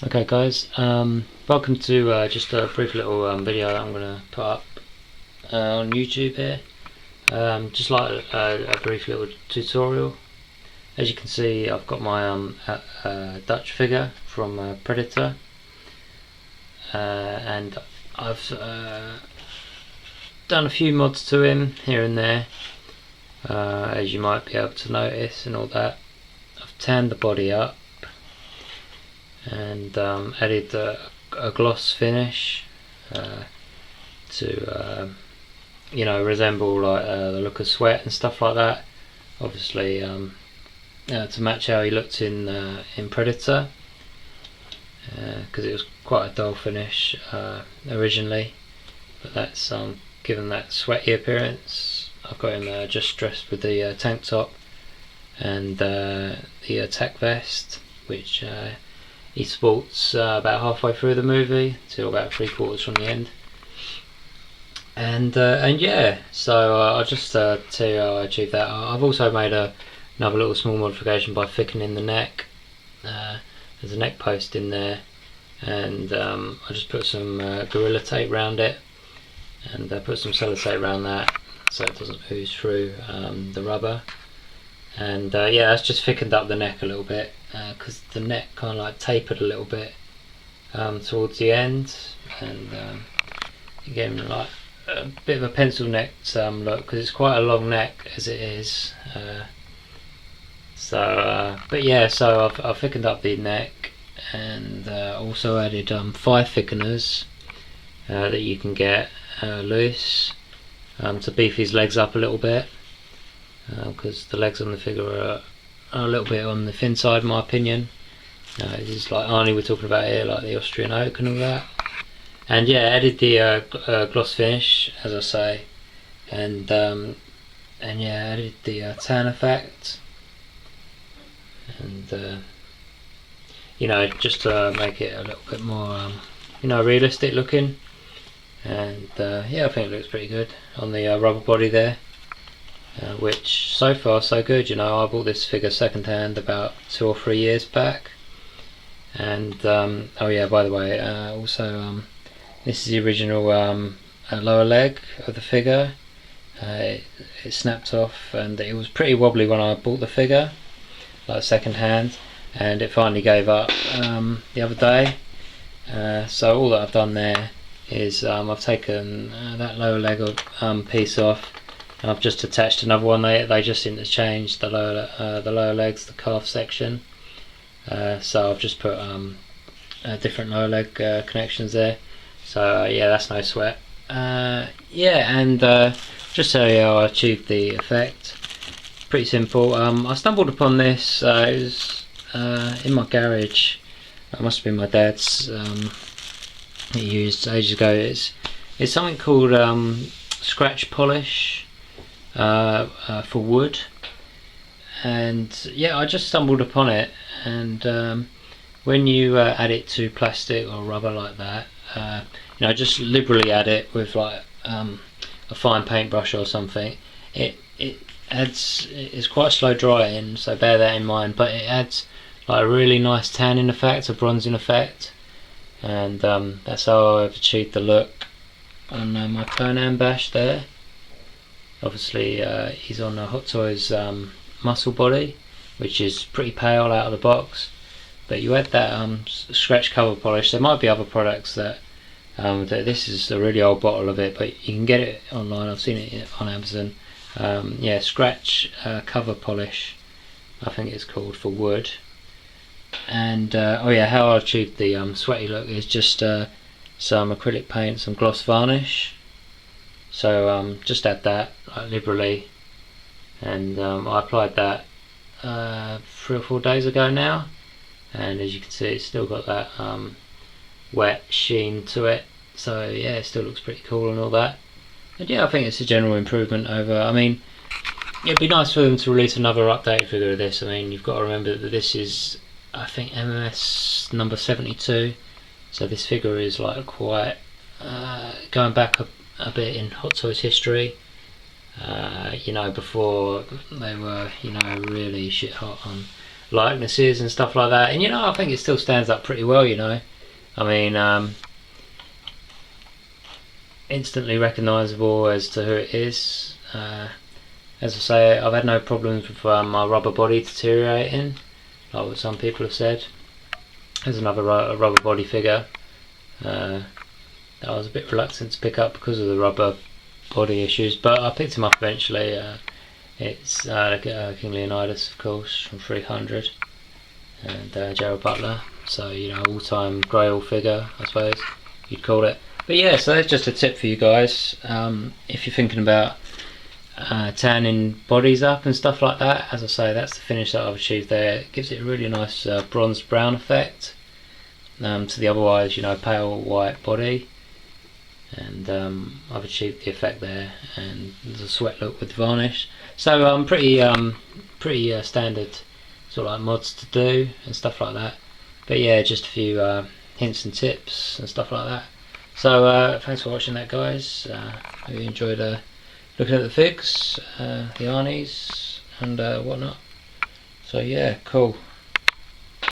Okay guys, welcome to just a brief little video that I'm going to put up on YouTube here. Just like a brief little tutorial. As you can see, I've got my Dutch figure from Predator, and I've done a few mods to him here and there, as you might be able to notice and all that. I've tanned the body up and added a gloss finish to resemble like the look of Sweat and stuff like that. Obviously, to match how he looked in Predator, because it was quite a dull finish originally, but that's given that sweaty appearance. I've got him just dressed with the tank top and the attack vest, which he sports about halfway through the movie till about 3/4 from the end. And yeah, so I'll just tell you how I achieved that. I've also made another little small modification by thickening the neck. There's a neck post in there, and I just put some Gorilla Tape around it, and put some sellotape around that so it doesn't ooze through the rubber. And yeah, that's just thickened up the neck a little bit, because the neck kind of like tapered a little bit towards the end, and again, like a bit of a pencil neck look, because it's quite a long neck as it is. But yeah, so I've thickened up the neck, and also added 5 thickeners that you can get loose to beef his legs up a little bit, because the legs on the figure are a little bit on the thin side in my opinion. This is like Arnie we're talking about here, like the Austrian oak and all that. And yeah, added the gloss finish, as I say, and yeah, added the tan effect, and just to make it a little bit more realistic looking. And yeah, I think it looks pretty good on the rubber body there. Which so far so good. I bought this figure second hand about 2 or 3 years back, and oh yeah, by the way, also this is the original lower leg of the figure. It snapped off, and it was pretty wobbly when I bought the figure, like second hand, and it finally gave up the other day. So all that I've done there is I've taken that lower leg piece off, and I've just attached another one. They just interchanged the lower legs, the calf section. So I've just put different lower leg connections there. So yeah, that's no sweat. Yeah, and just so you how I achieved the effect. Pretty simple. I stumbled upon this. It was in my garage. It must have been my dad's. He used ages ago. It's something called scratch polish for wood, and yeah, I just stumbled upon it. And when you add it to plastic or rubber like that, just liberally add it with like a fine paintbrush or something. It adds. It's quite slow drying, so bear that in mind. But it adds like a really nice tanning effect, a bronzing effect, and that's how I've achieved the look on my Conan Bash there. Obviously, he's on a Hot Toys muscle body, which is pretty pale out of the box. But you add that scratch cover polish. There might be other products that this is a really old bottle of it, but you can get it online. I've seen it on Amazon. Yeah, scratch cover polish, I think it's called, for wood. And oh yeah, how I achieved the sweaty look is just some acrylic paint, some gloss varnish. So just add that like liberally, and I applied that 3 or 4 days ago now, and as you can see, it's still got that wet sheen to it. So yeah, it still looks pretty cool and all that. And yeah, I think it's a general improvement over. I mean, it'd be nice for them to release another updated figure of this. I mean, you've got to remember that this is, I think, MMS number 72. So this figure is like quite going back a bit in Hot Toys history. Before they were, really shit hot likenesses and stuff like that. And you know, I think it still stands up pretty well. You know, I mean, instantly recognisable as to who it is. As I say, I've had no problems with my rubber body deteriorating, like what some people have said. There's another rubber body figure that I was a bit reluctant to pick up because of the rubber body issues, but I picked him up eventually. It's King Leonidas, of course, from 300, and Gerald Butler. So, you know, all-time Grail figure, I suppose you'd call it. But yeah, so that's just a tip for you guys. If you're thinking about tanning bodies up and stuff like that, as I say, that's the finish that I've achieved there. It gives it a really nice bronze brown effect to the otherwise, you know, pale white body. And I've achieved the effect there, and there's a sweat look with varnish. So pretty standard sort of like mods to do and stuff like that. But yeah, just a few hints and tips and stuff like that. So thanks for watching that, guys. Hope you enjoyed looking at the figs, the Arnies and whatnot. So yeah, cool.